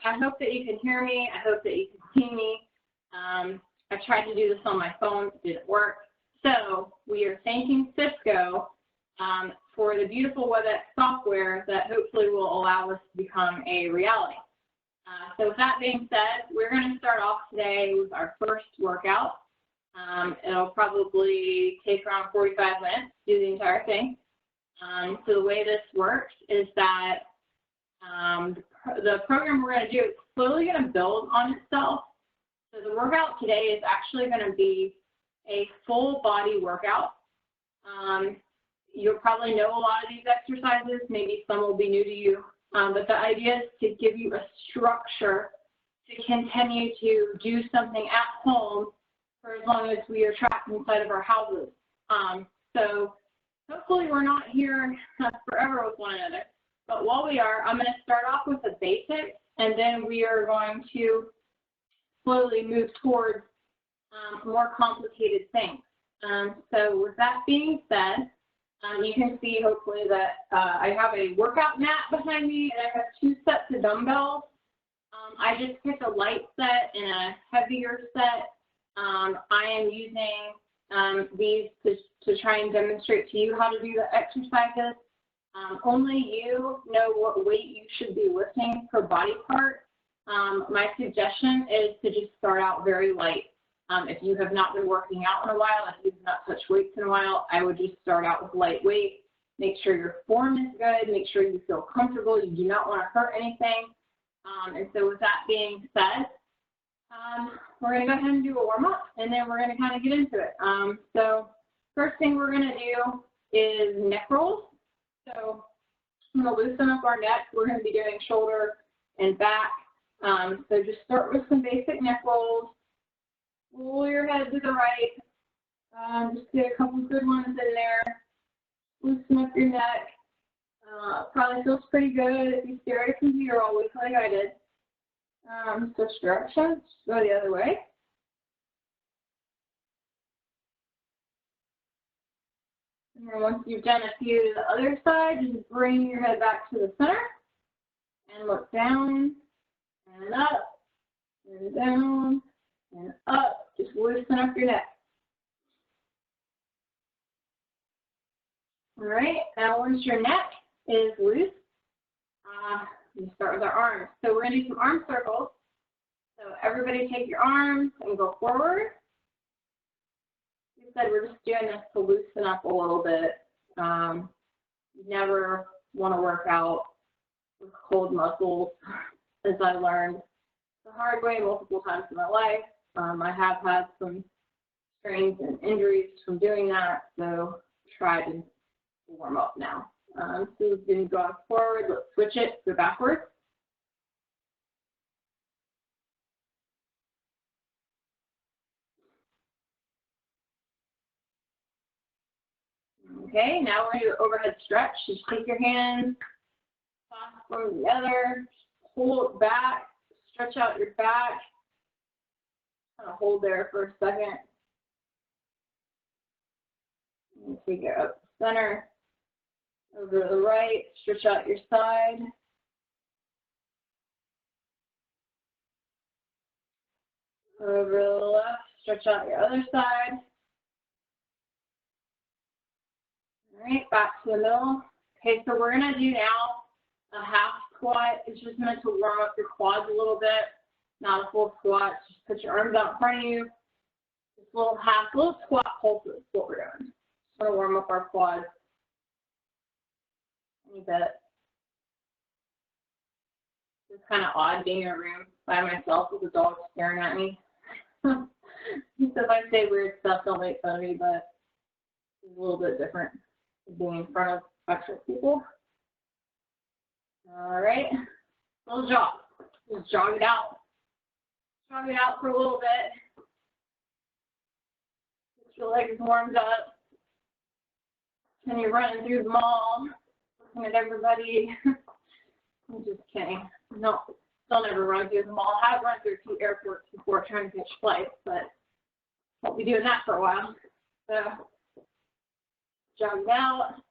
I hope that you can hear me. I hope that you can see me. I tried to do this on my phone. It didn't work. So we are thanking Cisco for the beautiful WebEx software that hopefully will allow us to become a reality. So with that being said, we're going to start off today with our first workout. It'll probably take around 45 minutes to do the entire thing. So the way this works is that the program we're going to do is slowly going to build on itself. So the workout today is actually going to be a full body workout. You'll probably know a lot of these exercises. Maybe some will be new to you. But the idea is to give you a structure to continue to do something at home for as long as we are trapped inside of our houses. So hopefully we're not here forever with one another. But while we are, I'm going to start off with the basics, and then we are going to slowly move towards more complicated things. So with that being said, you can see hopefully that I have a workout mat behind me, and I have 2 sets of dumbbells. I just picked a light set and a heavier set. I am using these to try and demonstrate to you how to do the exercises. Only you know what weight you should be lifting per body part. My suggestion is to just start out very light. If you have not been working out in a while, if you've not touched weights in a while, I would just start out with light weight. Make sure your form is good. Make sure you feel comfortable. You do not want to hurt anything. And so with that being said, we're going to go ahead and do a warm-up, and then we're going to kind of get into it. So first thing we're going to do is neck rolls. So I'm going to loosen up our neck. We're going to be doing shoulder and back. So just start with some basic neck rolls. Roll your head to the right. Just get a couple good ones in there. Loosen up your neck. Probably feels pretty good if you stare at a computer all week like I did. Switch directions. Go the other way. And then once you've done a few to the other side, just bring your head back to the center and look down and up and down and up. Just loosen up your neck. All right, now once your neck is loose, we start with our arms. So we're going to do some arm circles. So everybody take your arms and go forward. Like I said, we're just doing this to loosen up a little bit. You never want to work out with cold muscles, as I learned the hard way multiple times in my life. I have had some strains and injuries from doing that, so try to warm up now. So we've been going forward. Let's switch it, go backwards. Okay, now we're going to do overhead stretch. Just take your hands, toss from the other, hold back, stretch out your back. Kind of hold there for a second. And take it up the center, over to the right, stretch out your side. Over to the left, stretch out your other side. All right, back to the middle. Okay, so we're going to do now a half squat. It's just meant to warm up your quads a little bit. Not a full squat. Just put your arms out in front of you. Just little squat pulses is what we're doing. Just want to warm up our quads a bit. It's kind of odd being in a room by myself with a dog staring at me. So if I say weird stuff, don't make fun of me, but it's a little bit different than being in front of actual people. All right, little jog. Just jog it out. Jog it out for a little bit. Get your legs warmed up. And you're running through the mall, looking at everybody. I'm just kidding. No, don't ever run through the mall. I've run through 2 airports before trying to catch flights, but won't be doing that for a while. So, jog out.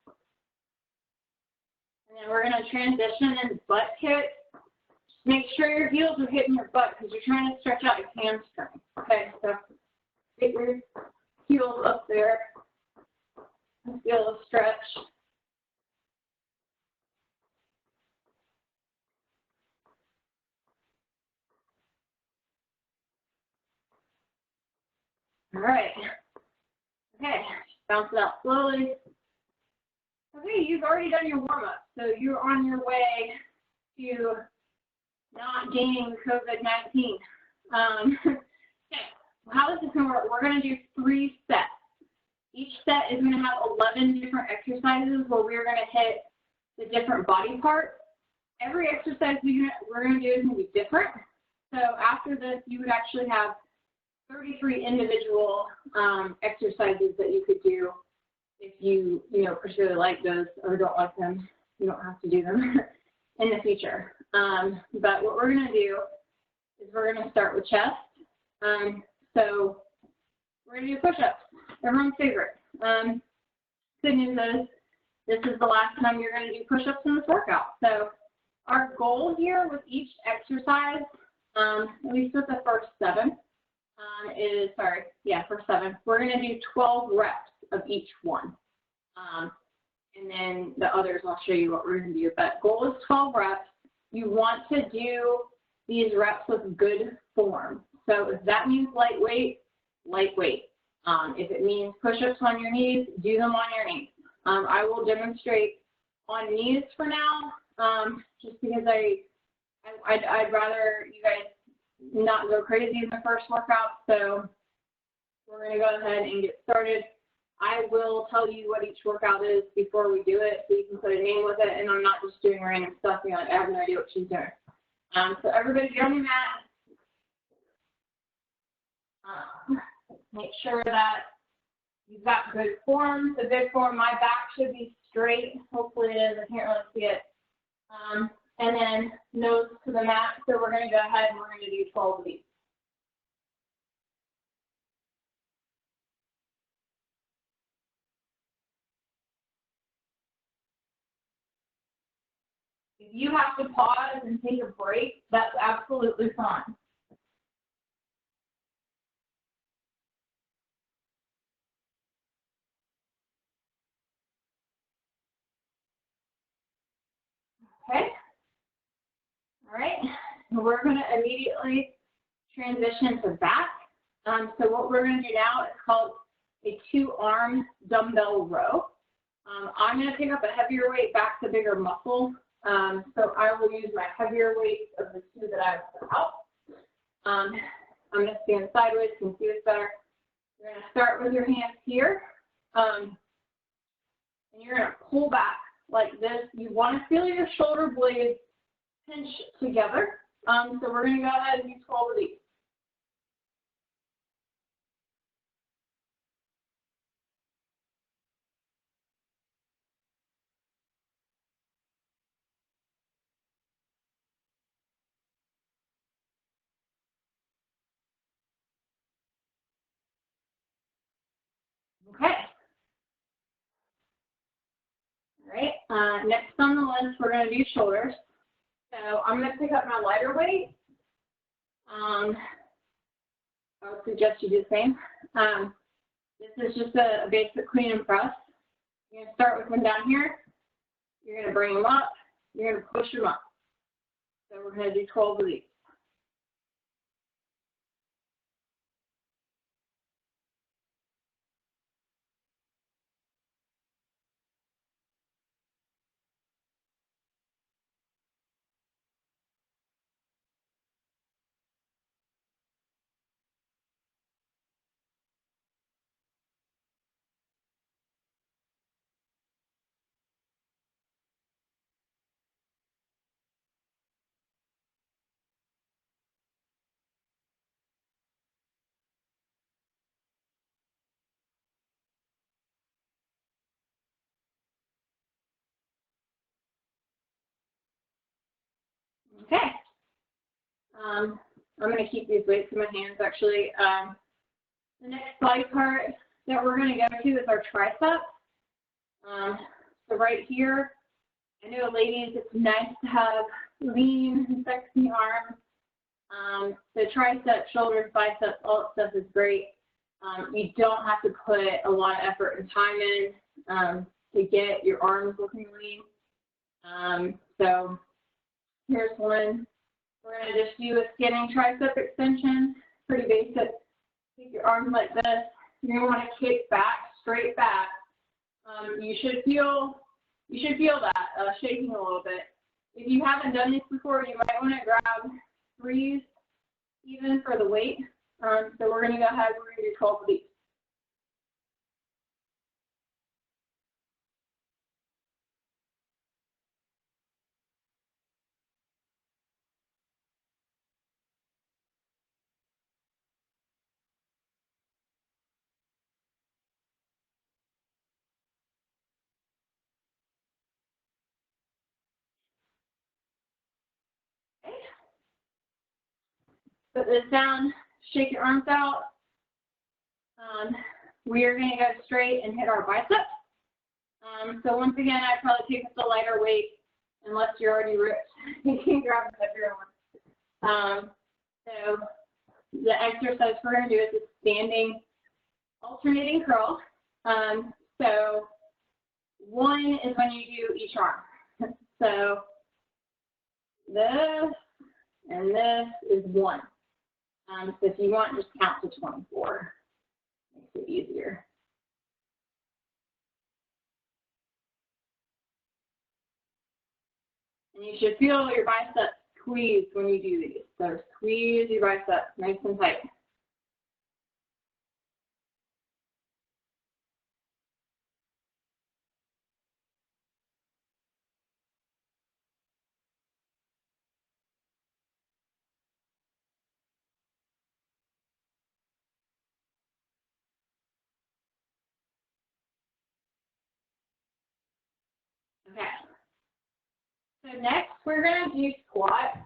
And then we're going to transition into butt kick. Make sure your heels are hitting your butt because you're trying to stretch out your hamstring. Okay, so get your heels up there and feel the stretch. All right. Okay, bounce it out slowly. Okay, you've already done your warm-up, so you're on your way to not gaining COVID-19. Okay, how this is going to work, we're going to do 3 sets. Each set is going to have 11 different exercises where we're going to hit the different body parts. Every exercise we're going to do is going to be different. So after this, you would actually have 33 individual exercises that you could do. If you particularly like those or don't like them, you don't have to do them in the future. But what we're going to do is we're going to start with chest. So we're going to do push-ups, everyone's favorite. Good news is this is the last time you're going to do push-ups in this workout. So our goal here with each exercise, at least with the first 7, first 7, we're going to do 12 reps of each one. And then the others, I'll show you what we're going to do. But goal is 12 reps. You want to do these reps with good form. So if that means lightweight, lightweight. If it means push-ups on your knees, do them on your knees. I will demonstrate on knees for now, just because I'd rather you guys not go crazy in the first workout. So we're going to go ahead and get started. I will tell you what each workout is before we do it, so you can put a name with it, and I'm not just doing random stuff. You're like, I have no idea what she's doing. So everybody get on your mat. Make sure that you've got good form. The good form, my back should be straight. Hopefully it is. I can't really see it. And then nose to the mat. So we're going to go ahead and we're going to do 12 of these. If you have to pause and take a break, that's absolutely fine. Okay. All right. We're going to immediately transition to back. So what we're going to do now is called a 2-arm dumbbell row. I'm going to pick up a heavier weight, back to bigger muscle. So I will use my heavier weights of the 2 that I've put out. I'm going to stand sideways so you can see this better. You're going to start with your hands here. And you're going to pull back like this. You want to feel your shoulder blades pinch together. So we're going to go ahead and do 12 of these. Okay. All right. Next on the list, we're going to do shoulders. So I'm going to pick up my lighter weight. I would suggest you do the same. This is just a basic clean and press. You're going to start with one down here. You're going to bring them up. You're going to push them up. So we're going to do 12 of these. Okay. I'm going to keep these weights in my hands, actually. The next body part that we're going to go to is our tricep. So right here, I know, ladies, it's nice to have lean, sexy arms. The triceps, shoulders, biceps, all that stuff is great. You don't have to put a lot of effort and time in to get your arms looking lean. So here's one. We're going to just do a skinning tricep extension, pretty basic. Take your arms like this. You're going to want to kick back, straight back. You should feel that shaking a little bit. If you haven't done this before, you might want to grab 3s even for the weight. So we're going to go ahead. We're going to do 12 of these. Okay. Put this down. Shake your arms out. We are going to go straight and hit our biceps. So once again, I'd probably take up the lighter weight unless you're already ripped. You can grab the heavier one. So the exercise we're going to do is a standing alternating curl. So one is when you do each arm. So this and this is 1. So if you want, just count to 24. Makes it easier. And you should feel your biceps squeeze when you do these. So squeeze your biceps nice and tight. Okay. So next, we're going to do squats.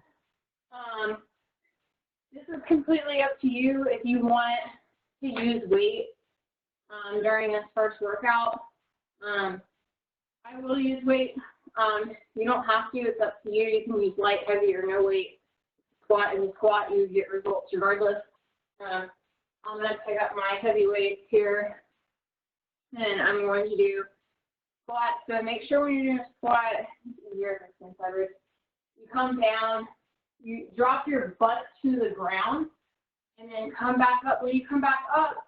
This is completely up to you if you want to use weight during this first workout. I will use weight. You don't have to. It's up to you. You can use light, heavy, or no weight. Squat is a squat. You get results regardless. I'm going to pick up my heavy weights here, and I'm going to do squat. So make sure when you're doing a squat, you come down, you drop your butt to the ground, and then come back up. When you come back up,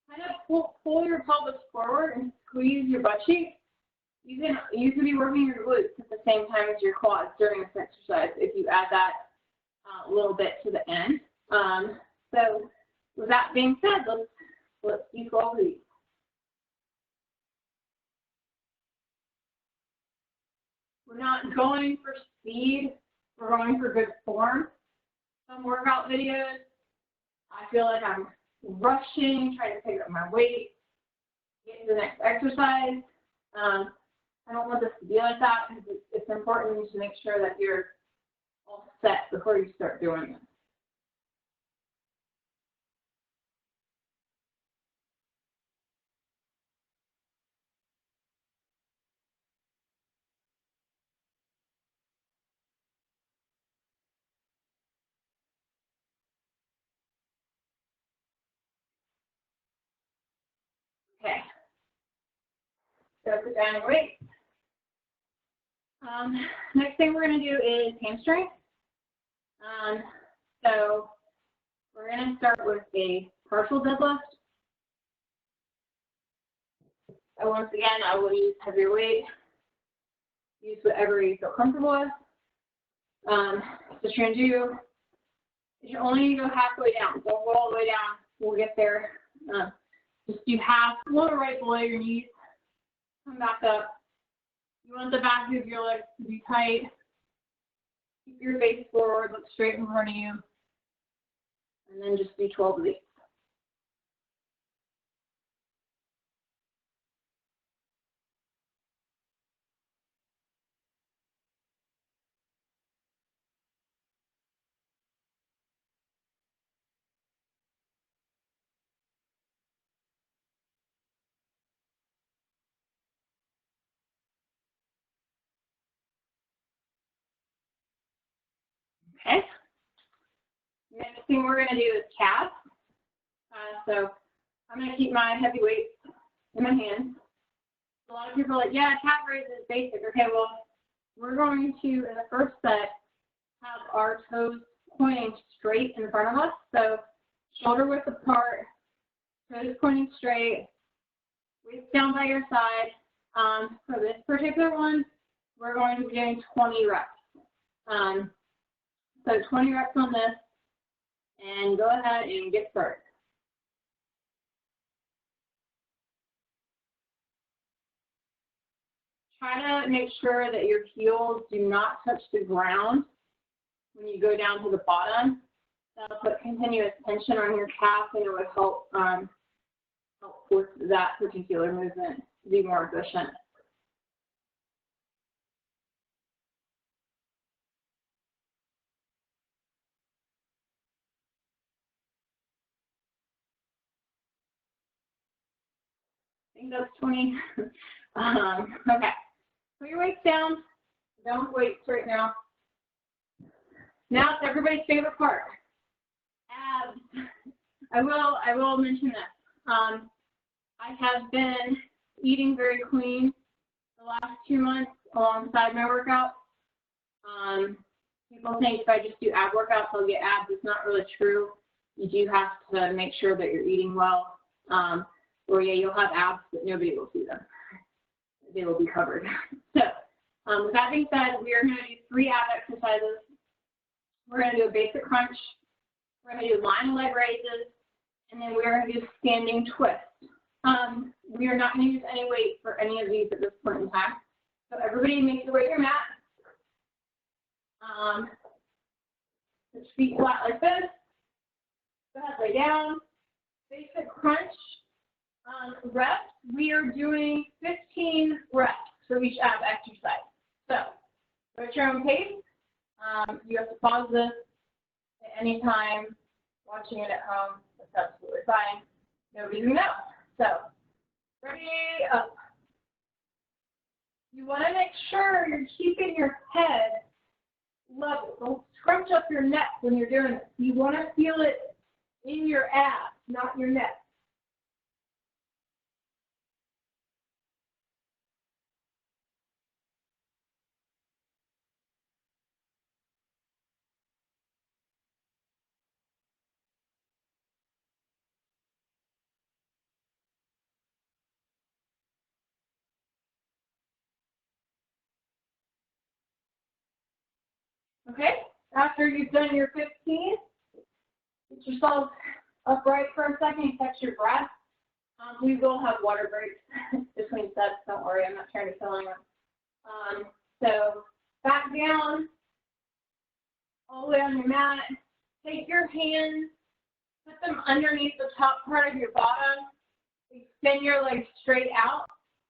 kind of pull your pelvis forward and squeeze your butt cheeks. You can be working your glutes at the same time as your quads during this exercise if you add that little bit to the end. So with that being said, let's do 12 of these. We're not going for speed. We're going for good form. Some workout videos, I feel like I'm rushing, trying to pick up my weight, get to the next exercise. I don't want this to be like that because it's important to make sure that you're all set before you start doing it. Okay. So put down your weight. Next thing we're going to do is hamstring. So we're going to start with a partial deadlift. So once again, I will use heavier weight. Use whatever you feel comfortable with. What you're going to do is you only go halfway down. Don't go all the way down. We'll get there. Just do half, a little right below your knees. Come back up. You want the back of your legs to be tight. Keep your face forward, look straight in front of you. And then just do 12 of these. Okay. Next thing we're going to do is calves. So I'm going to keep my heavy weights in my hands. A lot of people are like, yeah, calf raise is basic. Okay, well, we're going to, in the first set, have our toes pointing straight in front of us. So shoulder width apart, toes pointing straight, waist down by your side. For this particular one, we're going to be doing 20 reps. So 20 reps on this, and go ahead and get started. Try to make sure that your heels do not touch the ground when you go down to the bottom. That'll put continuous tension on your calf, and it would help with that particular movement to be more efficient. I think that's 20. Okay, put your weights down. Don't wait right now. Now it's everybody's favorite part, abs. I will mention this. I have been eating very clean the last 2 months alongside my workout. People think if I just do ab workouts, I'll get abs. It's not really true. You do have to make sure that you're eating well. Or yeah, you'll have abs, but nobody will see them. They will be covered. So with that being said, we are going to do 3 ab exercises. We're going to do a basic crunch. We're going to do line leg raises, and then we're going to do standing twist. We are not going to use any weight for any of these at this point in time. So everybody make your way to your mat. Put your feet flat like this. Go ahead, lay down. Basic crunch. Reps, we are doing 15 reps for each ab exercise. So, go at your own pace. You have to pause this at any time. Watching it at home, that's absolutely fine. Nobody's gonna know. So, ready, up. You want to make sure you're keeping your head level. Don't scrunch up your neck when you're doing this. You want to feel it in your abs, not your neck. Okay, after you've done your 15, get yourself upright for a second, catch your breath. We will have water breaks between sets, don't worry, I'm not trying to kill anyone. So back down, all the way on your mat. Take your hands, put them underneath the top part of your bottom. Extend your legs straight out.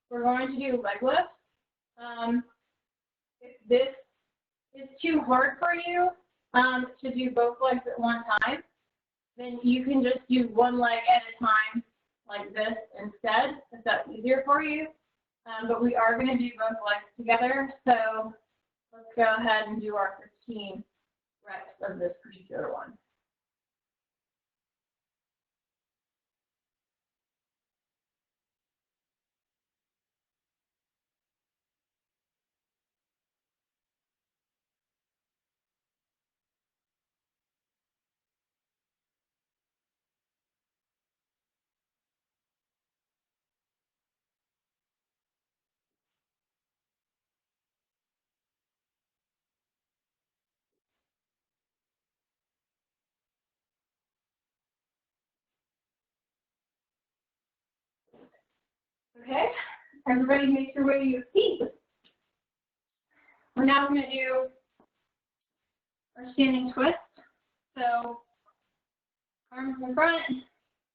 We're going to do leg lifts. If this is too hard for you to do both legs at one time, then you can just do one leg at a time like this instead, if that's easier for you. But we are going to do both legs together. So let's go ahead and do our 15 reps of this particular one. Okay, everybody make your way to your feet. We're now going to do our standing twist. So arms in front,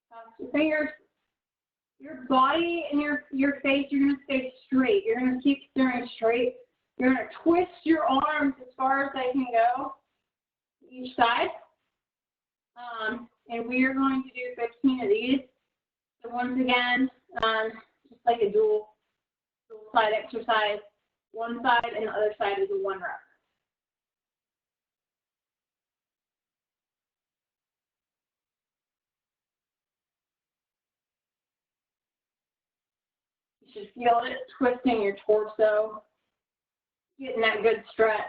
toss your fingers. Your body and your face, you're going to stay straight. You're going to keep staring straight. You're going to twist your arms as far as they can go to each side. And we are going to do 15 of these. So once again, just like a dual side exercise, one side and the other side is a 1 rep. should feel it twisting your torso, getting that good stretch.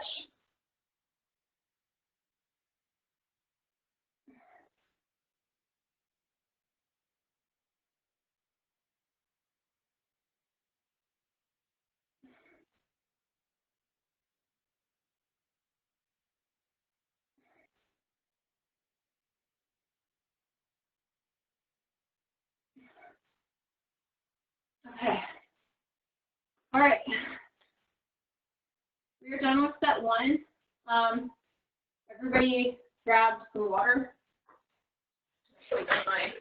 Okay. All right. We're done with set one. Everybody grab some water. Show you my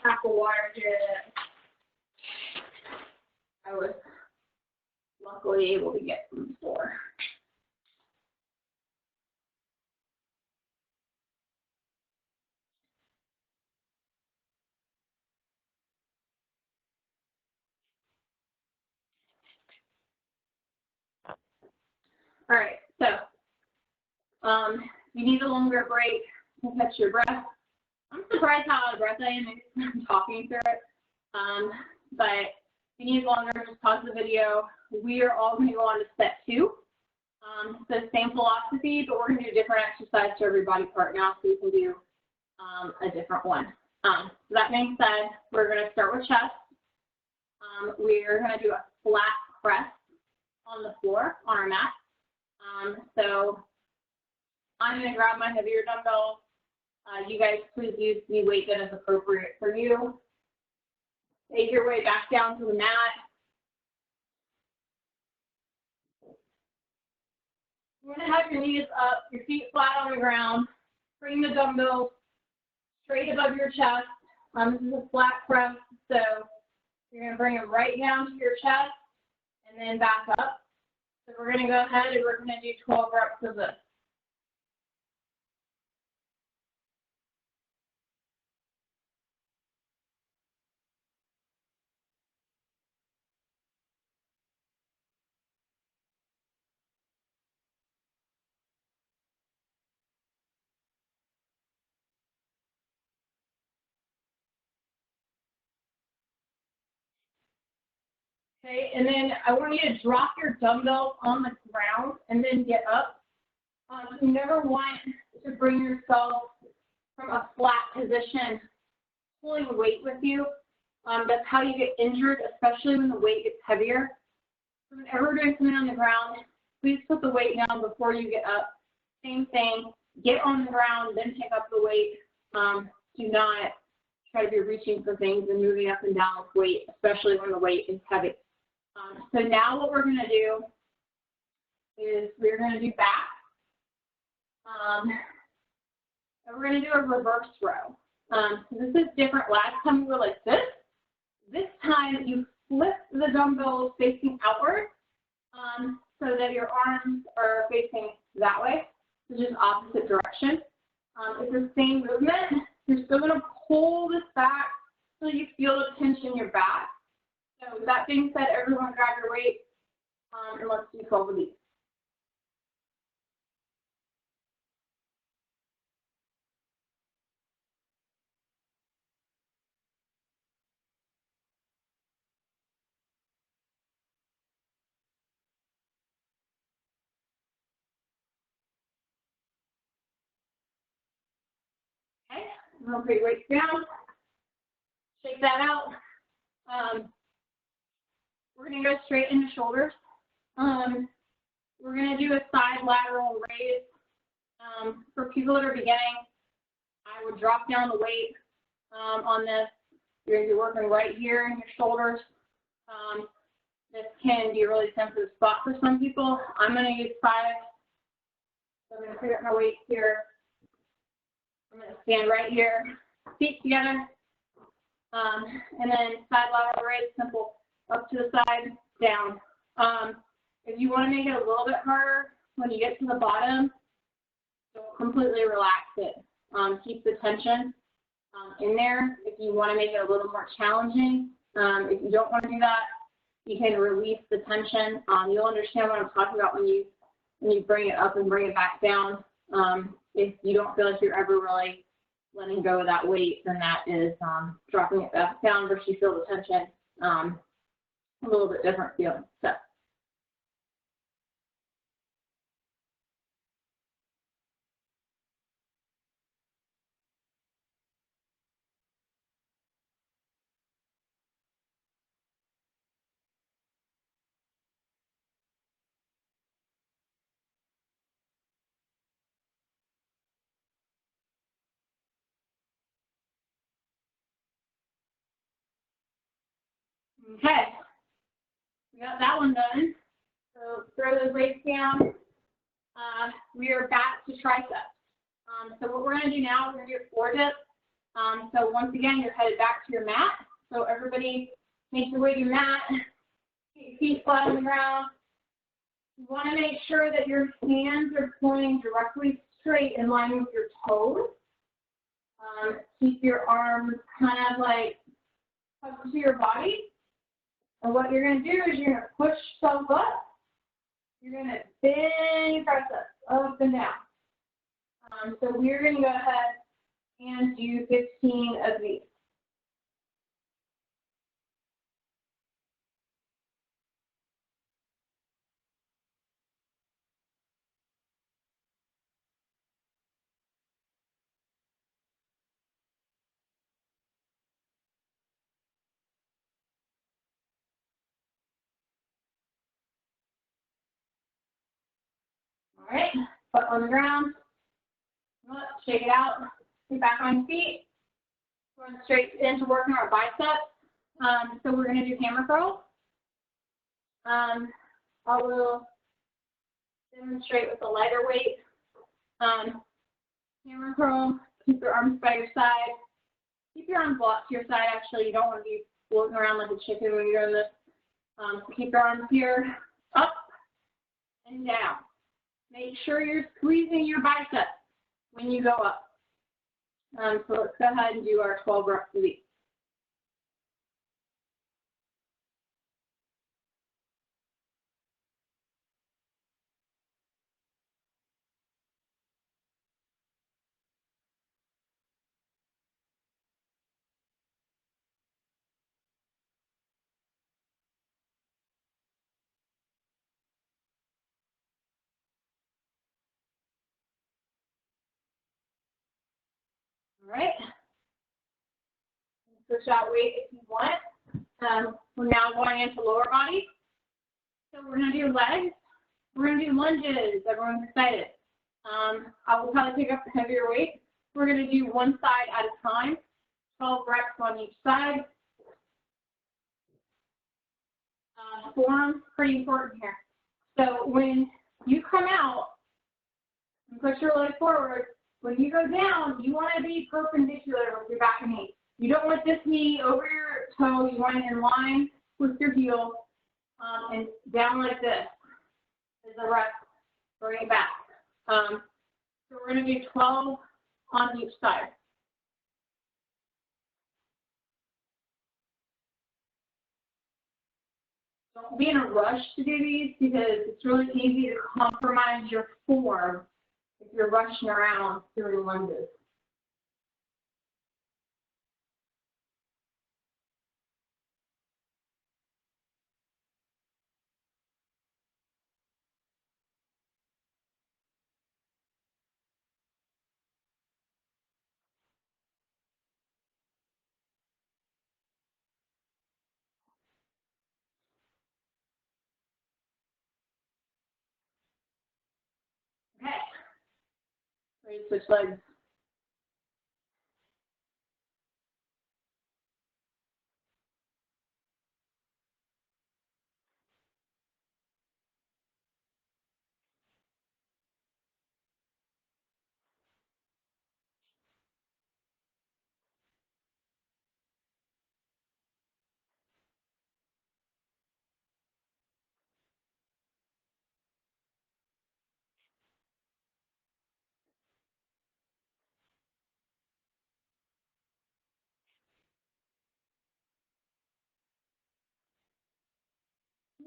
pack of water here that I was luckily able to get from the store. All right, so you need a longer break to catch your breath. I'm surprised how out of breath I am because I'm talking through it. But if you need longer, just pause the video. We are all going to go on to set two. So same philosophy, but we're going to do a different exercise to every body part now, so you can do a different one. So that being said, we're going to start with chest. We're going to do a flat press on the floor on our mat. So I'm going to grab my heavier dumbbell. You guys please use the weight that is appropriate for you. Take your way back down to the mat. You're going to have your knees up, your feet flat on the ground. Bring the dumbbells straight above your chest. This is a flat press, so you're going to bring them right down to your chest and then back up. So we're going to go ahead and we're going to do 12 reps of this. Okay, and then I want you to drop your dumbbells on the ground and then get up. You never want to bring yourself from a flat position, pulling weight with you. That's how you get injured, especially when the weight gets heavier. So whenever we're doing something on the ground, please put the weight down before you get up. Same thing, get on the ground, then pick up the weight. Do not try to be reaching for things and moving up and down with weight, especially when the weight is heavy. So now what we're going to do is we're going to do back. And we're going to do a reverse row. So this is different. Last time we were like this. This time you flip the dumbbells facing outward so that your arms are facing that way, which is opposite direction. It's the same movement. You're still going to pull this back so you feel the tension in your back. So with that being said, everyone grab your weight and let's do 12 of these. Okay, we'll put your weights down. Shake that out. We're going to go straight into shoulders. We're going to do a side lateral raise. For people that are beginning, I would drop down the weight on this. You're going to be working right here in your shoulders. This can be a really sensitive spot for some people. I'm going to use 5. So I'm going to pick up my weight here. I'm going to stand right here, feet together. And then side lateral raise, simple, up to the side, down. If you want to make it a little bit harder, when you get to the bottom, don't completely relax it. Keep the tension in there. If you want to make it a little more challenging, if you don't want to do that, you can release the tension. You'll understand what I'm talking about when you bring it up and bring it back down. If you don't feel like you're ever really letting go of that weight than that is dropping it back down versus you feel the tension. A little bit different feeling. So. Okay, we got that one done. So throw those weights down. We are back to triceps. So what we're going to do now is we're going to do 4 dips. So once again, you're headed back to your mat. So everybody make your way to your mat. Get your feet flat on the ground. You want to make sure that your hands are pointing directly straight in line with your toes. Keep your arms kind of like up to your body. And what you're going to do is you're going to push yourself up. You're going to bend your triceps up and down. So we're going to go ahead and do 15 of these. All right, foot on the ground. Shake it out. Get back on your feet. Going straight into working our biceps. So we're going to do hammer curls. I will demonstrate with a lighter weight. Hammer curl. Keep your arms by your side. Keep your arms locked to your side. Actually, you don't want to be floating around like a chicken when you're doing this. So keep your arms here, up and down. Make sure you're squeezing your biceps when you go up. So let's go ahead and do our 12 reps of these. All right. Switch out weight if you want. We're now going into lower body. So we're going to do legs. We're going to do lunges. Everyone's excited. I will probably pick up the heavier weight. We're going to do one side at a time. 12 reps on each side. Form, pretty important here. So when you come out and push your leg forward, when you go down, you want to be perpendicular with your back and knee. You don't want this knee over your toe. You want it in line with your heel and down like this is the rep. Bring it back. So we're going to do 12 on each side. Don't be in a rush to do these because it's really easy to compromise your form if you're rushing around doing lunges. Okay. Ready to switch legs.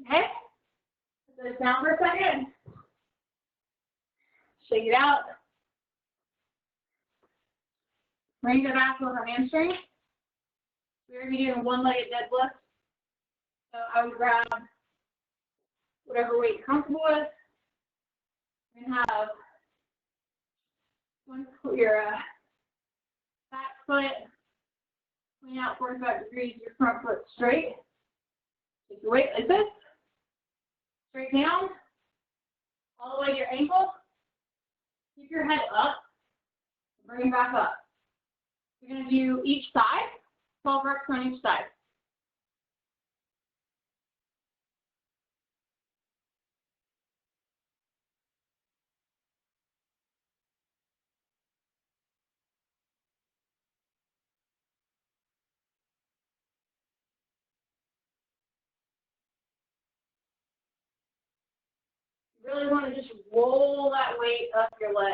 Okay. Put this down for a second. Shake it out. We're going to go back to our hamstring. We're going to be doing one-legged deadlift. So I would grab whatever weight you're comfortable with. We're going to have your back foot point out 45 degrees, your front foot straight. Take your weight like this. Straight down. All the way to your ankle. Keep your head up. Bring it back up. We're going to do each side, 12 reps on each side. You really want to just roll that weight up your leg.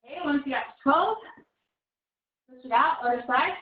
Okay, once you got to 12, push it out, other side.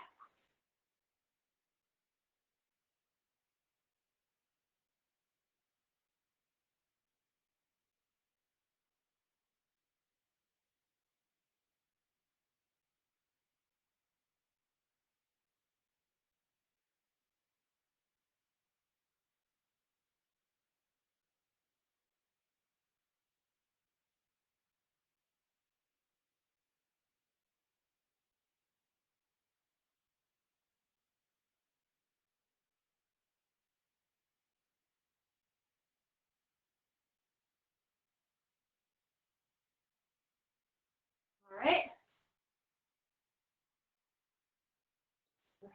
All right.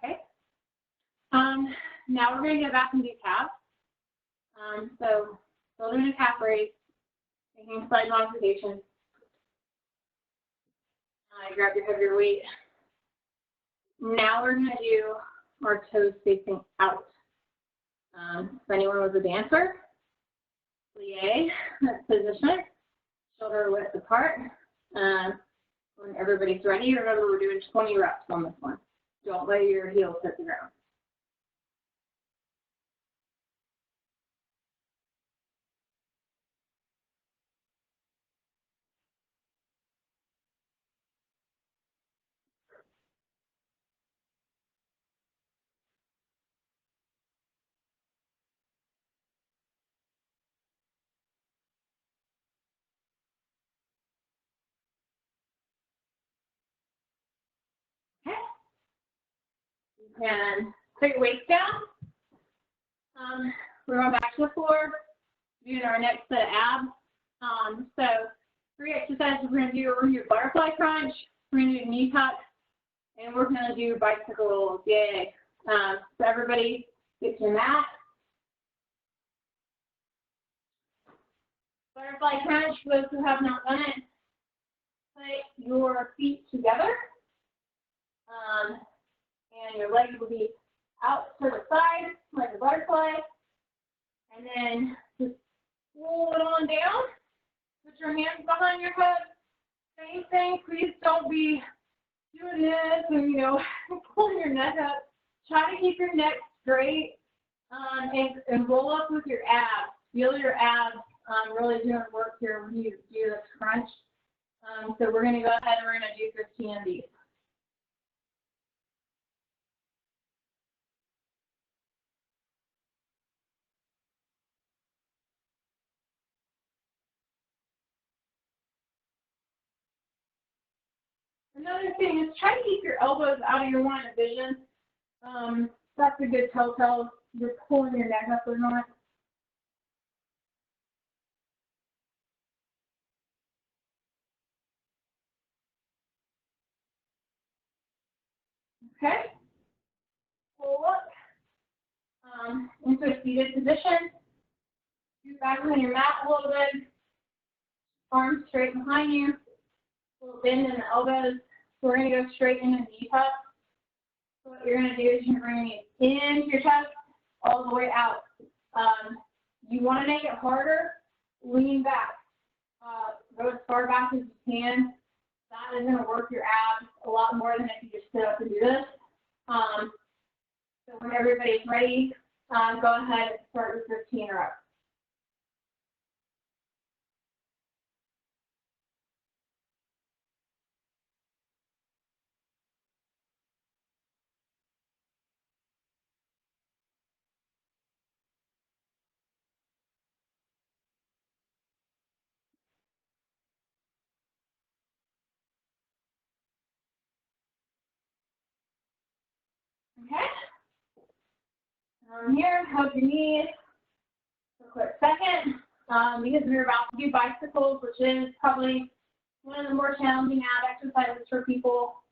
Okay. Now we're going to go back and do calves. So still doing a calf raise, making slight modifications. Grab your heavier weight. Now we're going to do our toes facing out. If anyone was a dancer, plie, position, shoulder width apart. When everybody's ready, remember we're doing 20 reps on this one. Don't let your heels hit the ground. Okay. You can put your weights down. We're going back to the floor, doing our next set of abs. So 3 exercises we're going to do. We're going to do butterfly crunch, we're going to do knee tuck, and we're going to do bicycle rolls. Yay. So everybody get your mat. Butterfly crunch, for those who have not done it, put your feet together. And your legs will be out to the side like a butterfly. And then just roll it on down. Put your hands behind your head. Same thing. Please don't be doing this and, pulling your neck up. Try to keep your neck straight and roll up with your abs. Feel your abs really doing work here when you do this crunch. So we're going to go ahead and we're going to do 15 of these. Another thing is try to keep your elbows out of your line of vision. That's a good telltale if you're pulling your neck up or not. Okay. Pull up into a seated position. Scoot back on your mat a little bit. Arms straight behind you. A little bend in the elbows. So we're going to go straight into knee tuck. So what you're going to do is you're bringing it into your chest all the way out. You want to make it harder, lean back. Go as far back as you can. That is going to work your abs a lot more than if you just sit up and do this. So when everybody's ready, go ahead and start with 15 reps. Okay. Here, hold your knees for a quick second, because we're about to do bicycles, which is probably one of the more challenging ab exercises for people,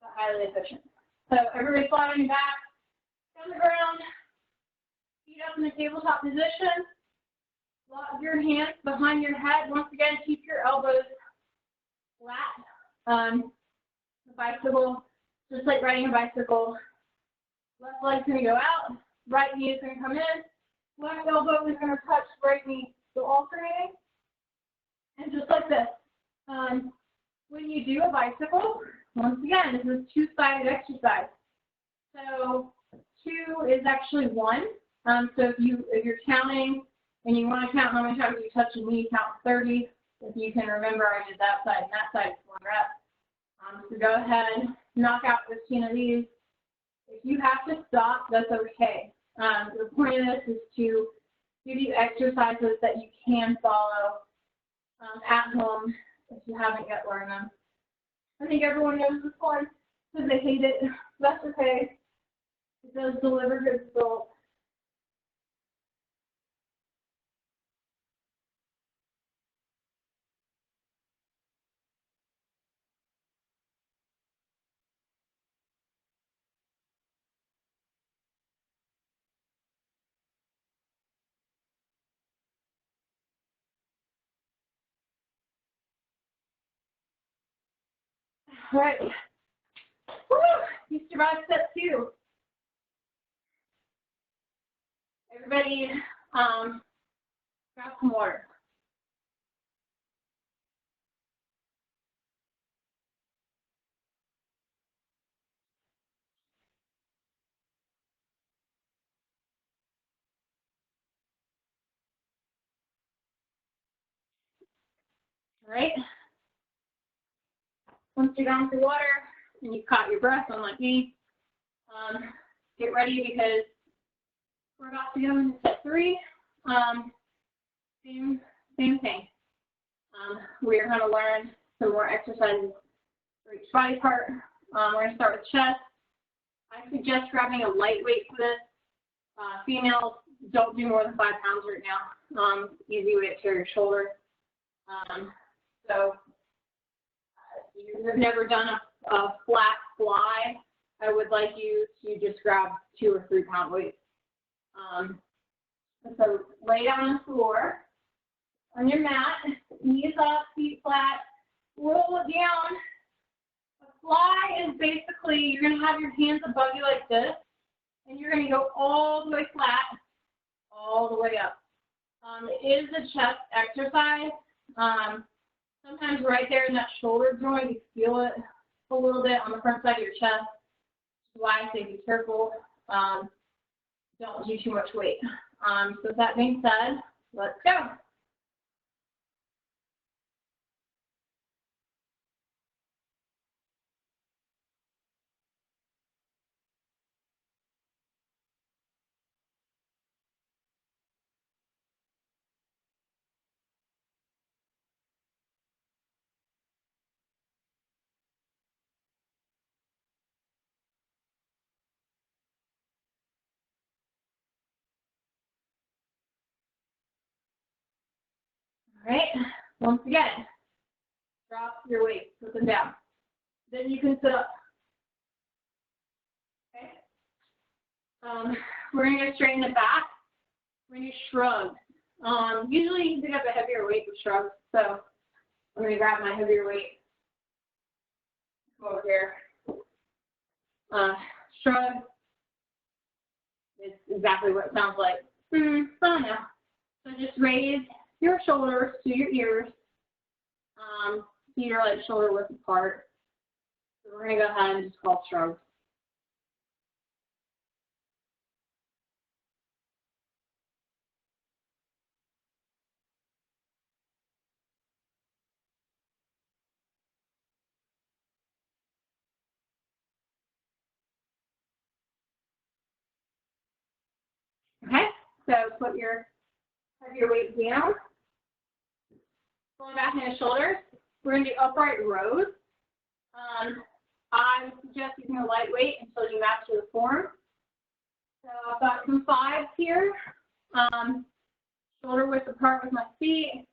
but highly efficient. So everybody flat on your back, on the ground, feet up in the tabletop position. Lock your hands behind your head. Once again, keep your elbows flat on the bicycle, just like riding a bicycle. Left leg's going to go out, right knee is going to come in, left elbow is going to touch right knee. So alternating, and just like this. When you do a bicycle, once again, this is two-sided exercise. So 2 is actually 1. So if you're counting and you want to count how many times you touch a knee, count 30. If you can remember, I did that side and that side is 1 rep. So go ahead, knock out 15 of these. If you have to stop, that's okay. The point of this is to give you exercises that you can follow at home if you haven't yet learned them. I think everyone knows this one because they hate it. That's okay. It does deliver good results. All right. Woo! You survived step 2. Everybody, grab some water. All right. Once you're gone through water and you've caught your breath, unlike me, get ready because we're about to go into step 3. Same thing. We're going to learn some more exercises for each body part. We're going to start with chest. I suggest grabbing a lightweight for this. Females, don't do more than 5 pounds right now. Easy way to tear your shoulder. So if you've never done a flat fly, I would like you to just grab 2 or 3 pound weights. So lay down on the floor on your mat, knees up, feet flat, roll it down. A fly is basically, you're going to have your hands above you like this, and you're going to go all the way flat, all the way up. It is a chest exercise. Sometimes right there in that shoulder joint, you feel it a little bit on the front side of your chest. That's why I say be careful. Don't do too much weight. So with that being said, let's go. All right, once again, drop your weight, put them down. Then you can sit up. Okay. We're going to straighten the back. We're going to shrug. Usually you can pick up a heavier weight with shrugs, so I'm going to grab my heavier weight. Go over here. Shrug is exactly what it sounds like. I don't know. So just raise your shoulders to your ears. Feet are like shoulder width apart. So we're going to go ahead and just call shrugs. So put your weight down, pulling back in the shoulders. We're going to do upright rows. I would suggest using a lightweight until you master the form. So I've got some fives here. Shoulder width apart with my feet.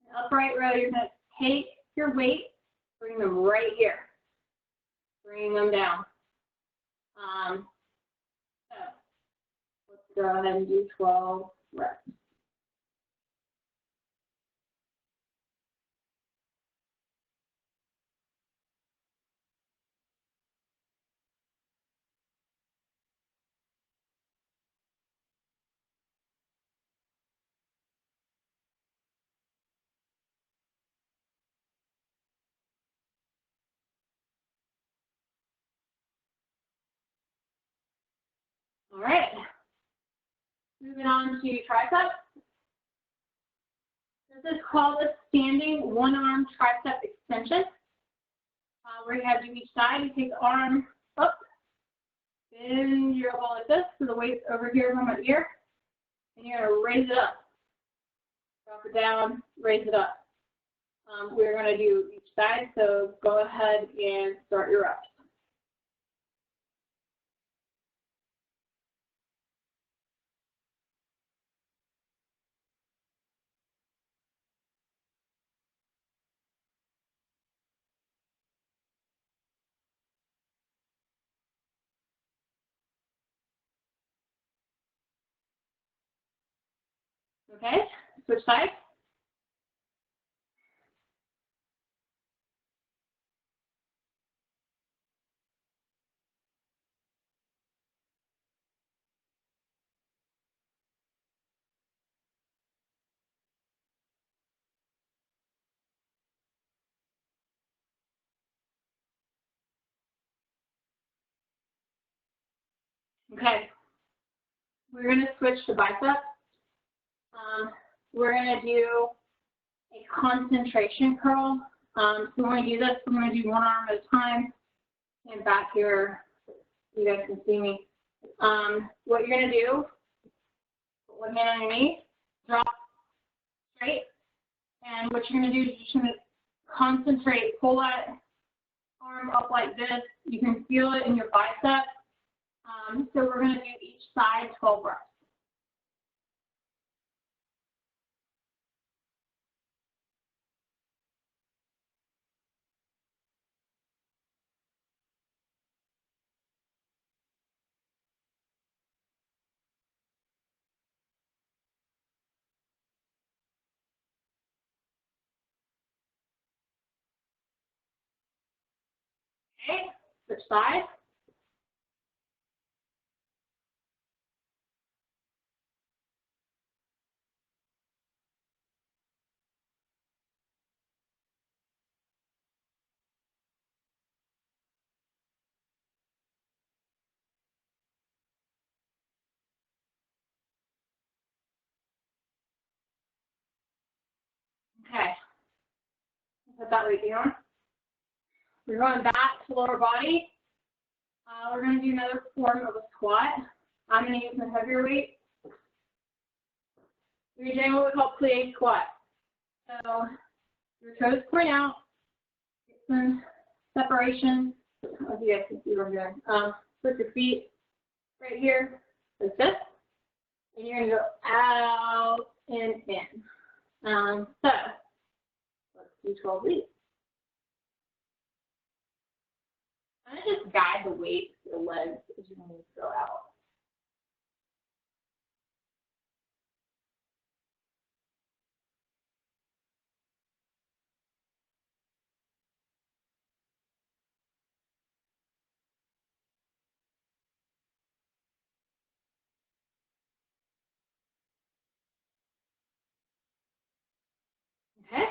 An upright row, you're going to take your weight, bring them right here. Bring them down. So let's go ahead and do 12 reps. All right. Moving on to triceps. This is called a standing one-arm tricep extension. Where you have to do each side. You take the arm up, bend your elbow like this, so the weight's over here on my ear, and you're going to raise it up. Drop it down, raise it up. We're going to do each side, so go ahead and start your reps. Okay, switch sides. Okay, we're going to switch to biceps. We're going to do a concentration curl. So when we do this, we're going to do one arm at a time. And back here, you guys can see me. What you're going to do, put one hand on your knee, drop straight. And what you're going to do is you're going to concentrate, pull that arm up like this. You can feel it in your bicep. So we're going to do each side 12 reps. Okay, switch sides. Okay, put that weight down. We're going back to lower body. We're going to do another form of a squat. I'm going to use my heavier weight. We're doing what we call plie squat. So your toes point out, get some separation. As you guys can see what I'm doing. Put your feet right here, like this, and you're going to go out and in. So let's do 12 of these. I'm going to just guide the weight to your legs as you move to go out. Okay.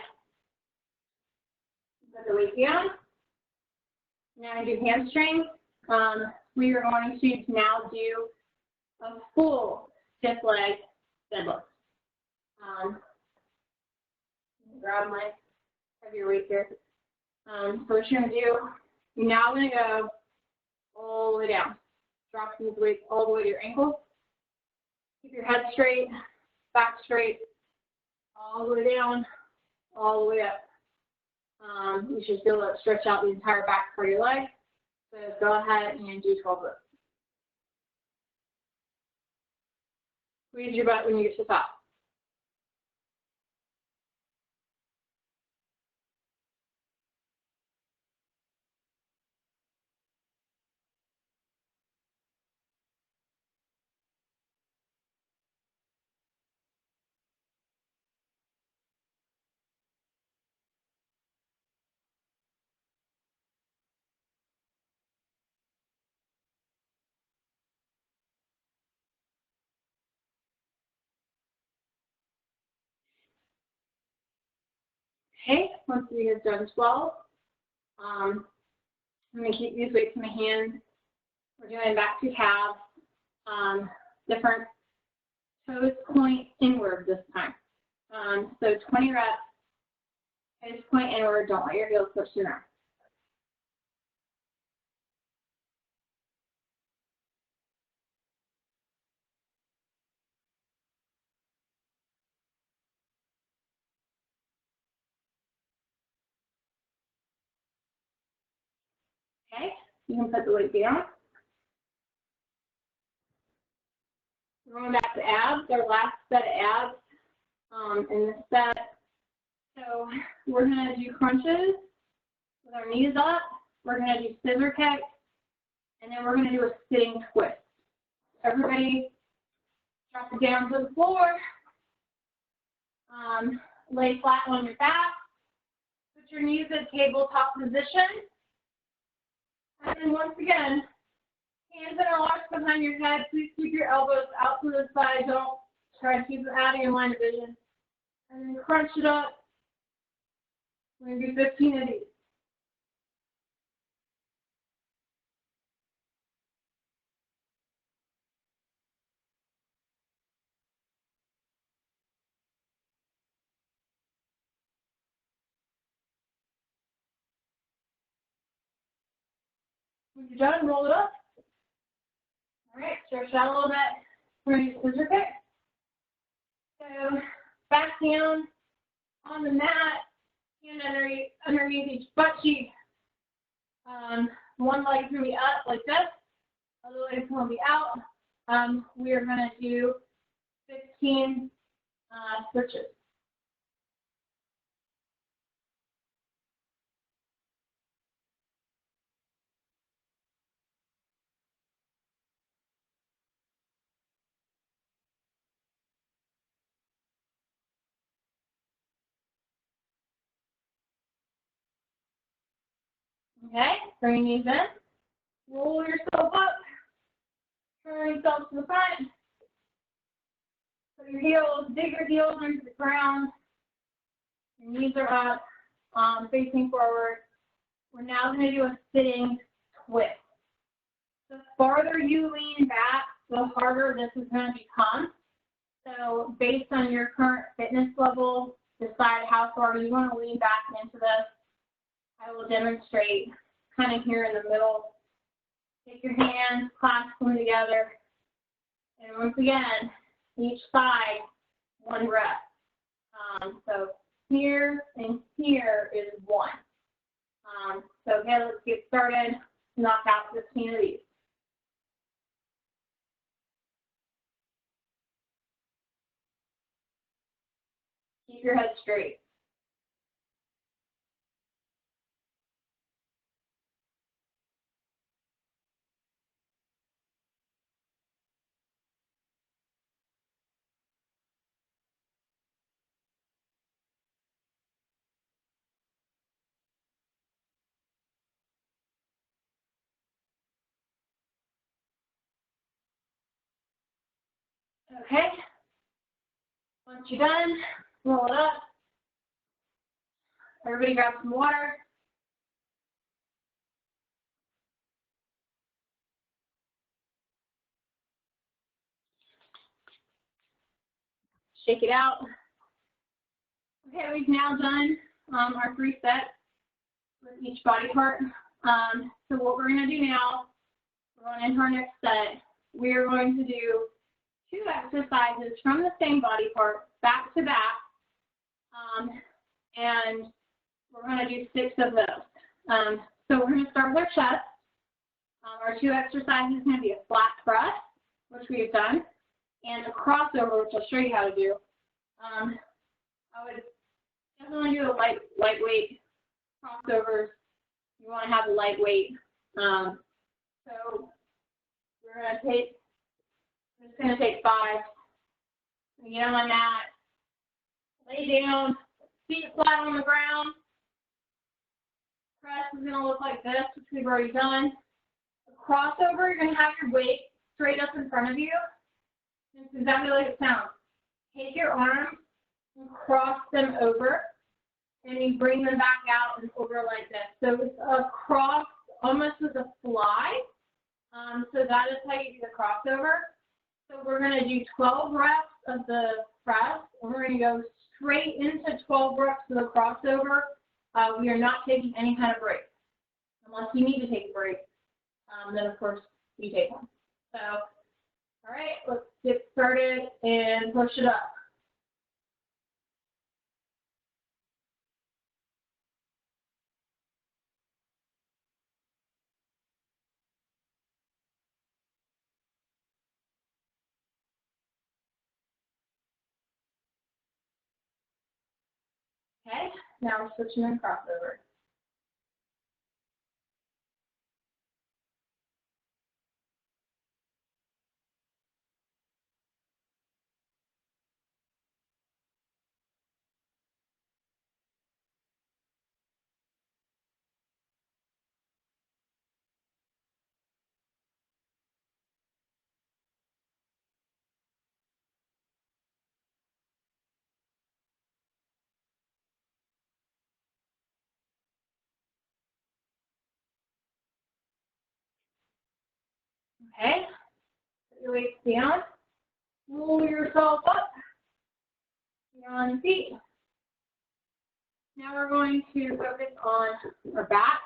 Put the weight down. Now I do hamstring. We are going to now do a full stiff leg deadlift. Grab my heavier weight here. So what you're going to do, you're now going to go all the way down. Drop these weights all the way to your ankles. Keep your head straight, back straight, all the way down, all the way up. You should feel it stretch out the entire back part of your leg. So go ahead and do 12 of those. Squeeze your butt when you get to the top. Okay, once we have done 12, I'm going to keep these weights in my hand. We're doing back to calves, different toes point inward this time. So 20 reps, toes point inward, don't let your heels push the ground. Okay, you can put the weight down. We're going back to abs, our last set of abs in this set. So we're going to do crunches with our knees up. We're going to do scissor kicks, and then we're going to do a sitting twist. Everybody drop it down to the floor. Lay flat on your back. Put your knees at tabletop position. And then once again, hands interlocked behind your head. Please keep your elbows out to the side. Don't try to keep it out of your line of vision. And then crunch it up. We're going to do 15 of these. When you're done, roll it up. All right, stretch out a little bit. We're going to do scissor kick. So back down on the mat, hand underneath each butt cheek. One leg's going to be up like this. Other leg's going to be out. We are going to do 15 switches. Okay, bring your knees in. Roll yourself up. Turn yourself to the front. Put your heels, dig your heels into the ground. Your knees are up, facing forward. We're now going to do a sitting twist. The farther you lean back, the harder this is going to become. So based on your current fitness level, decide how far you want to lean back into this. I will demonstrate kind of here in the middle. Take your hands, clasp them together. And once again, each side, one rep. So here and here is one. So okay, let's get started. Knock out 15 of these. Keep your head straight. Okay. Once you're done, roll it up. Everybody grab some water. Shake it out. Okay, we've now done our 3 sets with each body part. So what we're going to do now, we're going into our next set. We are going to do 2 exercises from the same body part, back to back, and we're going to do 6 of those. So we're going to start with our chest. Our 2 exercises are going to be a flat press, which we've done, and a crossover, which I'll show you how to do. I would definitely do a lightweight crossovers. You want to have a lightweight. So we're going to take, I'm just going to take 5. Get on my mat, lay down, feet flat on the ground. Press is going to look like this, which we've already done. A crossover, you're going to have your weight straight up in front of you. It's exactly like it sounds. Take your arms and cross them over, and you bring them back out and over like this. So it's a cross, almost as a fly. So that is how you do the crossover. So we're going to do 12 reps of the press, and we're going to go straight into 12 reps of the crossover. We are not taking any kind of break. Unless you need to take a break, then of course you take one. So, all right, let's get started and push it up. Okay, now we're switching in crossover. Okay, put your weights down, roll yourself up, you're on your feet. Now we're going to focus on our back.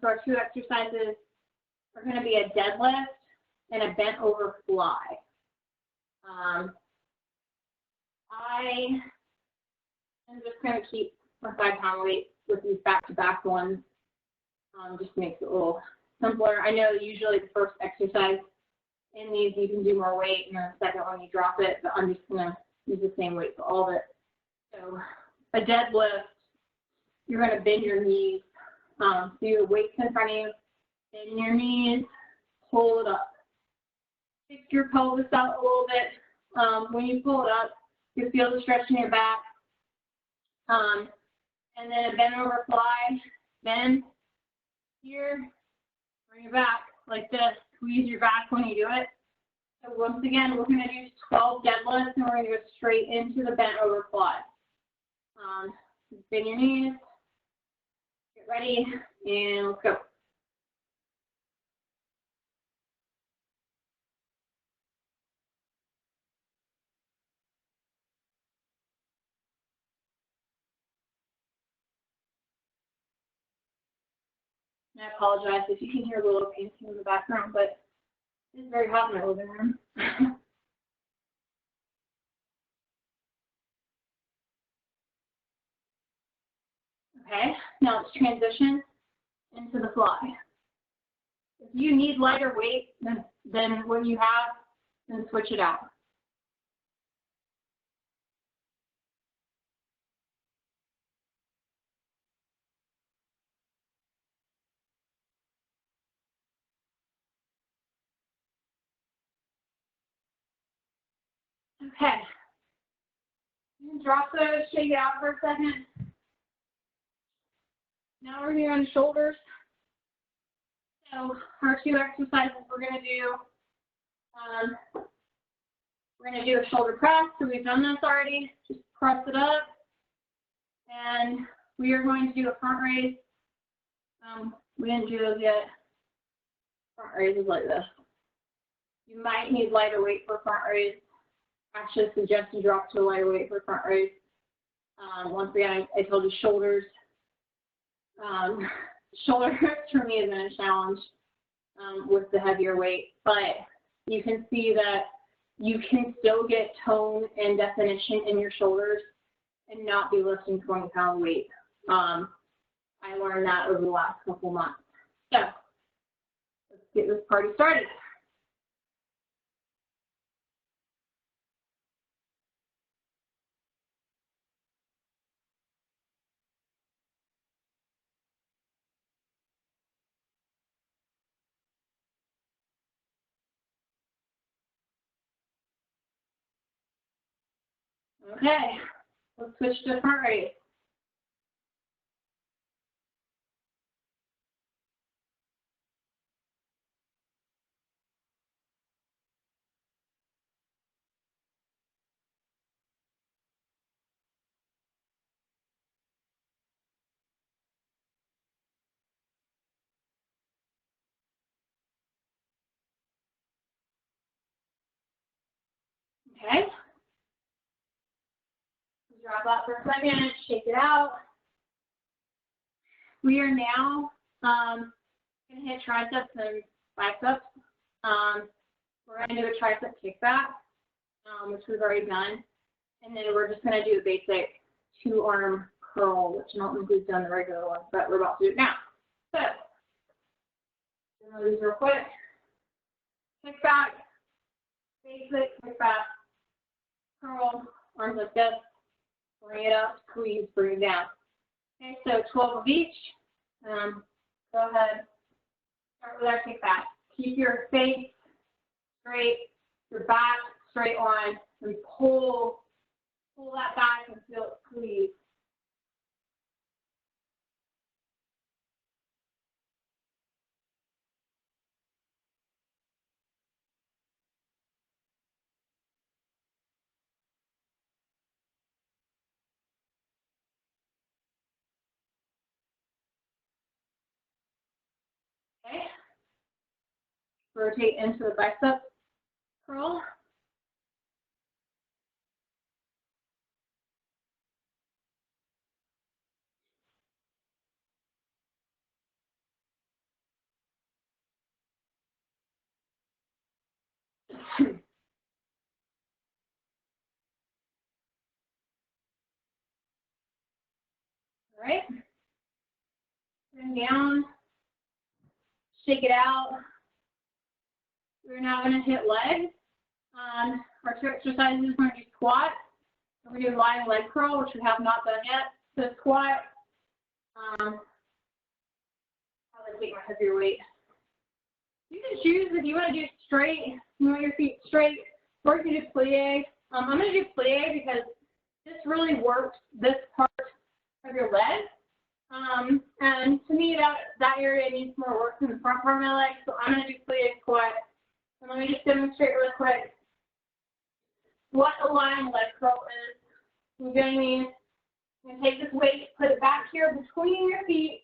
So our 2 exercises are going to be a deadlift and a bent over fly. I am just going to keep my 5-pound weight with these back-to-back ones. Just makes it a little simpler. I know usually the first exercise in these you can do more weight, and then the second one you drop it, but I'm just going to use the same weight for all of it. So a deadlift, you're going to bend your knees. So your weight's in front of you, bend your knees, pull it up. Stick your pelvis out a little bit. When you pull it up, you feel the stretch in your back. And then a bend over fly, bend here, bring it back like this. Squeeze your back when you do it. So once again, we're going to do 12 deadlifts, and we're going to go straight into the bent over fly. Bend your knees, get ready, and let's go. And I apologize if you can hear a little painting in the background, but it's very hot in my living room. Okay, now let's transition into the fly. If you need lighter weight than what you have, then switch it out. Okay. Drop those, shake it out for a second. Now we're here on the shoulders. So our 2 exercises we're going to do a shoulder press. So we've done this already. Just press it up. And we are going to do a front raise. We didn't do those yet. Front raises like this. You might need lighter weight for front raise. I actually suggest you drop to a lighter weight for front raise. Once again, I told you shoulders. Shoulder for me has been a challenge with the heavier weight, but you can see that you can still get tone and definition in your shoulders and not be lifting 20-pound weight. I learned that over the last couple months. So let's get this party started. Okay, let's switch to front raise. Okay, drop that for a second, shake it out. We are now going to hit triceps and biceps. We're going to do a tricep kickback, which we've already done. And then we're just going to do a basic 2-arm curl, which I don't think we've done the regular one, but we're about to do it now. So, do these real quick. Kickback, basic kickback, curl, arms like this, bring it up, squeeze, bring it down. Okay, so 12 of each. Go ahead, start with our kickback. Keep your face straight, your back straight on, and pull that back and feel it squeeze. Okay, rotate into the bicep curl. All right, bring down, shake it out. We're now going to hit legs. Our two exercises, we're going to do squat. We're going to do lying leg curl, which we have not done yet. So squat, I'll take my heavier weight. You can choose if you want to do straight, you want your feet straight, or you can do plie. I'm going to do plie because this really works this part of your leg. And to me, that area needs more work in the front part of my leg, so I'm going to do plie squat. And let me just demonstrate real quick what a lying leg curl is. We're going to take this weight, put it back here between your feet,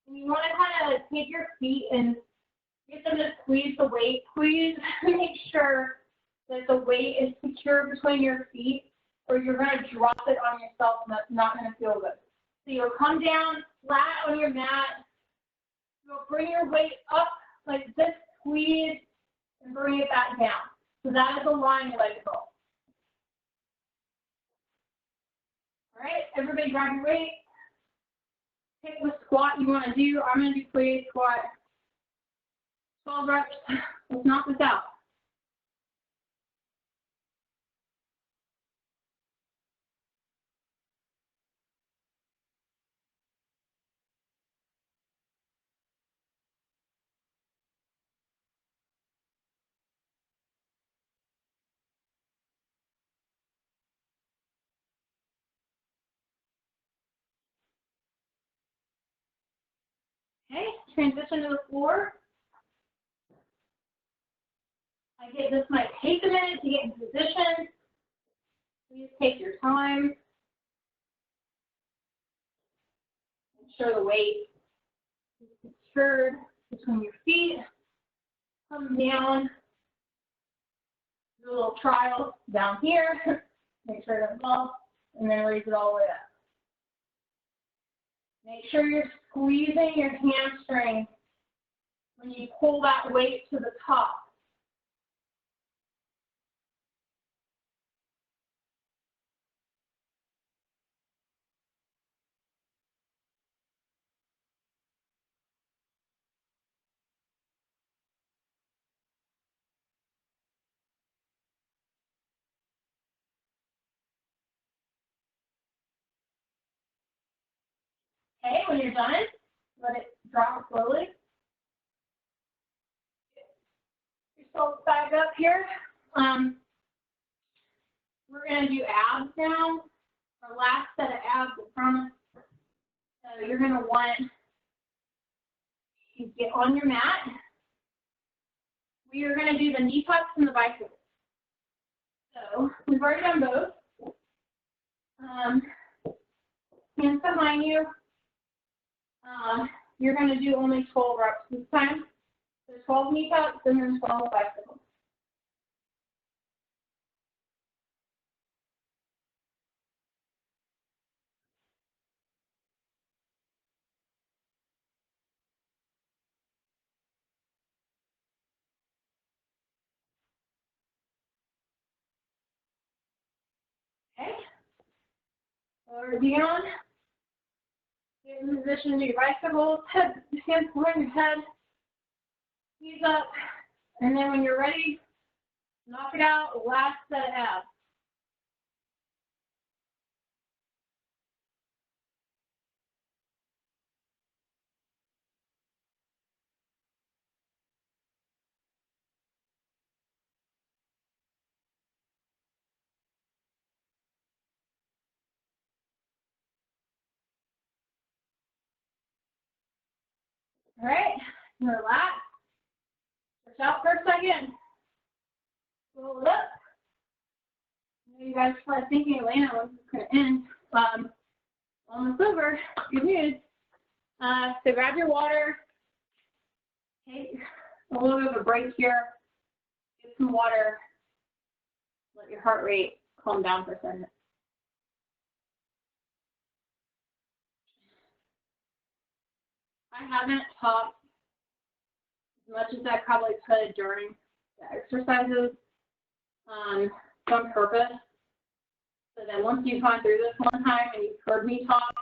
and you want to kind of take your feet and get them to squeeze the weight. Please make sure that the weight is secure between your feet, or you're going to drop it on yourself, and that's not going to feel good. So you'll come down flat on your mat. You'll bring your weight up like this, squeeze, and bring it back down. So that is a lying leg curl. All right, everybody grab your weight. Pick the squat you want to do. I'm going to do plie squat. 12 reps. Let's knock this out. Okay, transition to the floor. This might take a minute to get in position. Please take your time. Make sure the weight is secured between your feet. Come down. Do a little trial down here. Make sure it doesn't fall, and then raise it all the way up. Make sure you're squeezing your hamstring when you pull that weight to the top. Okay, when you're done, let it drop slowly. Yourself back up here. We're going to do abs now. Our last set of abs, I promise. So you're going to want to get on your mat. We are going to do the knee tucks and the biceps. So we've already done both. Hands behind you. You're going to do only 12 reps this time. So 12 knee tucks and then 12 bicycles. Okay. Lower down. Get in position to do your bicycles. Hands behind your head. Knees up. And then when you're ready, knock it out. Last set of abs. All right. Relax. Stretch out for a second. Roll it up. I know you guys are probably thinking, Lena, when's this going to end? Almost over. Good news. So grab your water. Take a little bit of a break here. Get some water. Let your heart rate calm down for a second. I haven't talked as much as I probably could during the exercises on purpose. So that once you've gone through this one time and you've heard me talk,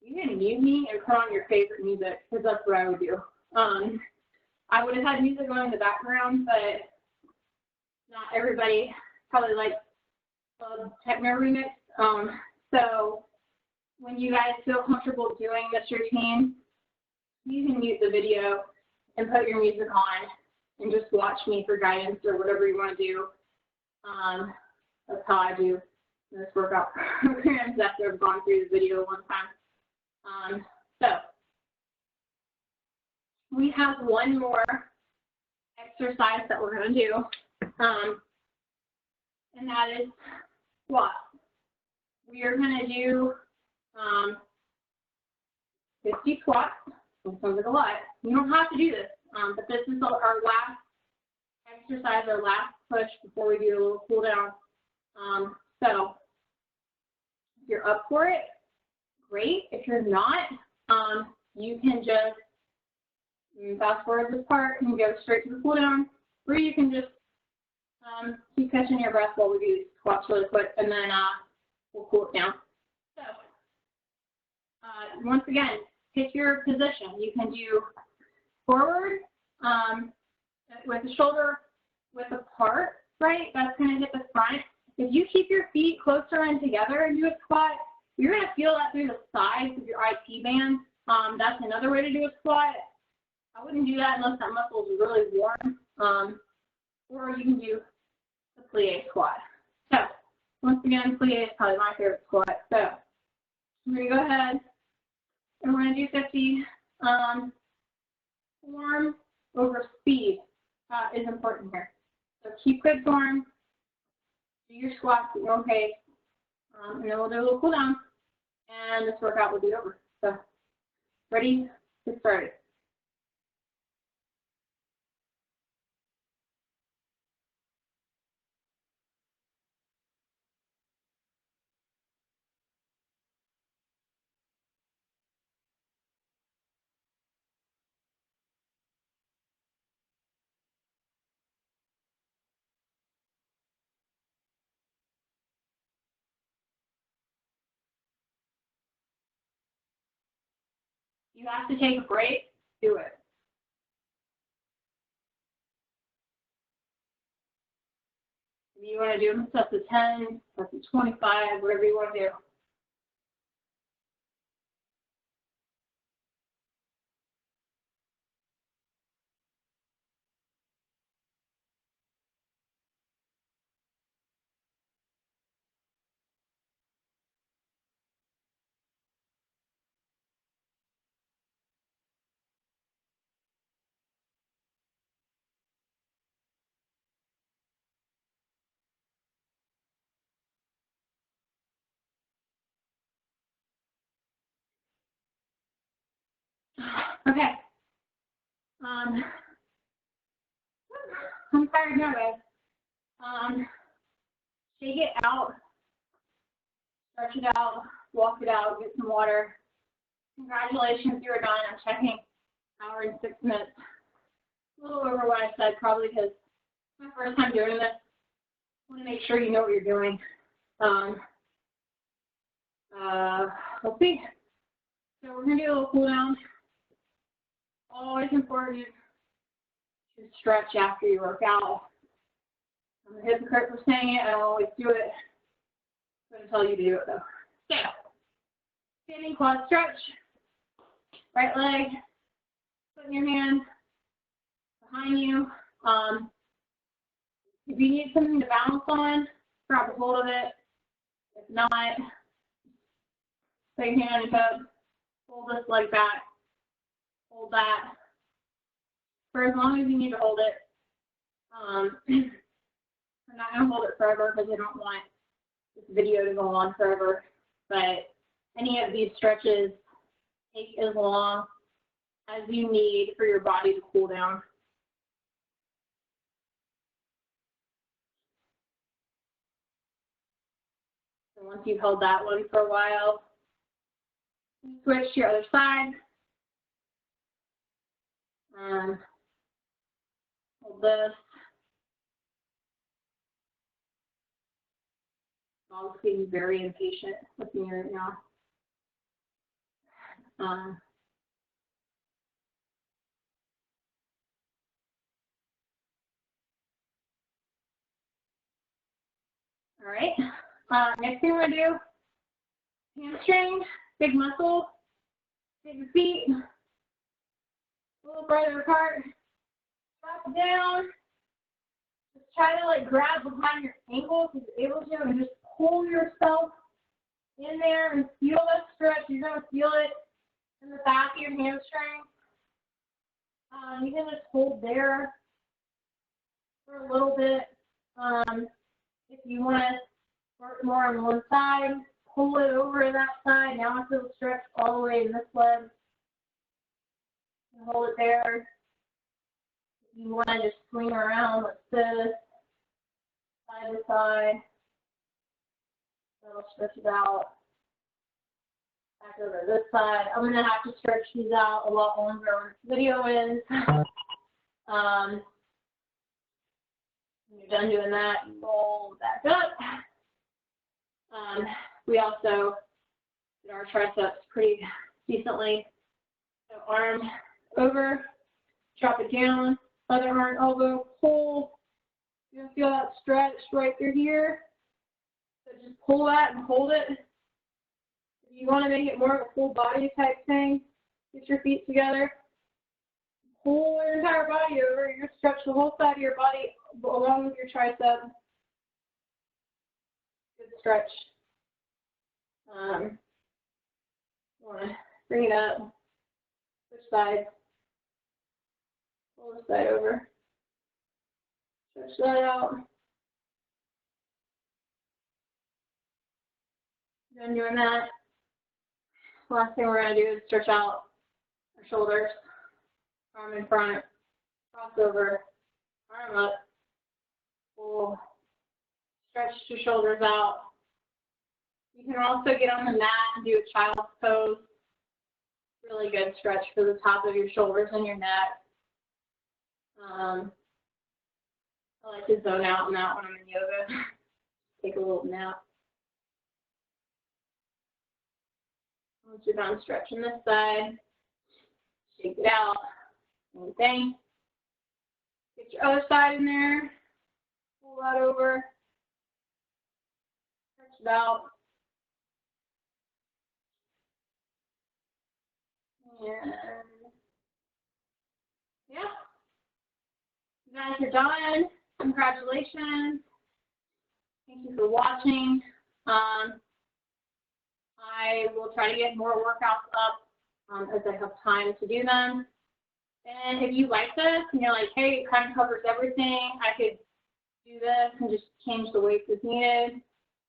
you can mute me and put on your favorite music, because that's what I would do. I would have had music going in the background, but not everybody probably likes techno remix. So when you guys feel comfortable doing this routine, you can mute the video and put your music on and just watch me for guidance or whatever you want to do. That's how I do this workout programs after I've gone through the video one time. So we have one more exercise that we're going to do, and that is squats. We are going to do 50 squats. That sounds like a lot. You don't have to do this, but this is our last exercise, our last push before we do a little cool down. So if you're up for it, great. If you're not, you can just fast forward this part and go straight to the cool down, or you can just keep catching your breath while we do squats really quick, and then we'll cool it down. So once again, pick your position. You can do forward with the shoulder width apart, right? That's going to hit the front. If you keep your feet closer in together and do a squat, you're going to feel that through the sides of your IT band. That's another way to do a squat. I wouldn't do that unless that muscle is really warm. Or you can do the plie squat. So once again, plie is probably my favorite squat. So I'm going to go ahead and we're going to do 50. Form over speed is important here. So keep good form. Do your squats at your own pace. And then we'll do a little cool down. And this workout will be over. So ready? Get started. You have to take a break, do it. If you want to do stuff to 10, stuff to 25, whatever you want to do. Okay. I'm tired now, guys. Shake it out, stretch it out, walk it out, get some water. Congratulations, you are done. I'm checking hour and 6 minutes. A little over what I said, probably because it's my first time doing this. I want to make sure you know what you're doing. Let's see. So we're going to do a little cool down. Always important to stretch after you work out. I'm a hypocrite for saying it. I don't always do it. I'm going to tell you to do it, though. So, standing quad stretch. Right leg, putting your hand behind you. If you need something to balance on, grab a hold of it. If not, put your hand on your toe. Hold this leg back. Hold that for as long as you need to hold it. I'm not going to hold it forever because I don't want this video to go on forever. But any of these stretches take as long as you need for your body to cool down. So once you've held that one for a while, switch to your other side. Hold this. I'm being very impatient with me right now. All right. Next thing we're going to do, hamstring, big muscle, take your feet a little farther apart, drop it down. Just try to like grab behind your ankles if you're able to and just pull yourself in there and feel that stretch. You're going to feel it in the back of your hamstring. You can just hold there for a little bit. If you want to work more on one side, pull it over to that side. Now I feel stretch all the way in this leg. And hold it there. If you want to just swing around like this, side to side, that'll stretch it out. Back over to this side. I'm going to have to stretch these out a lot longer when this video is. When you're done doing that, roll back up. We also did our triceps pretty decently. So arm over, drop it down, other arm, elbow, pull. You're going to feel that stretch right through here. So just pull that and hold it. If you want to make it more of a full body type thing, get your feet together. Pull your entire body over. You're going to stretch the whole side of your body along with your tricep. Good stretch. Want to bring it up. Switch sides. Pull this side over. Stretch that out. Done doing that. Last thing we're going to do is stretch out our shoulders. Arm in front. Cross over. Arm up. Pull. Stretch your shoulders out. You can also get on the mat and do a child's pose. Really good stretch for the top of your shoulders and your neck. I like to zone out on that when I'm in yoga. Take a little nap. Once you're done stretching this side, shake it out. Same thing. Get your other side in there. Pull that over. Stretch it out. And yeah, you guys are done. Congratulations. Thank you for watching. I will try to get more workouts up as I have time to do them. And if you like this and you're like, hey, it kind of covers everything, I could do this and just change the weights as needed,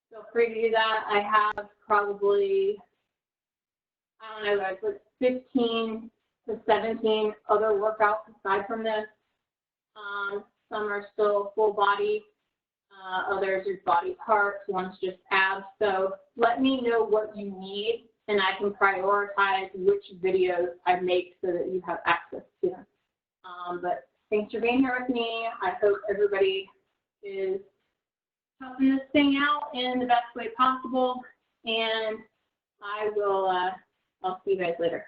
feel free to do that. I have probably, I don't know, guys, like 15 to 17 other workouts aside from this. Some are still full body, others are body parts, one's just abs. So let me know what you need, and I can prioritize which videos I make so that you have access to them. But thanks for being here with me. I hope everybody is helping this thing out in the best way possible, and I'll see you guys later.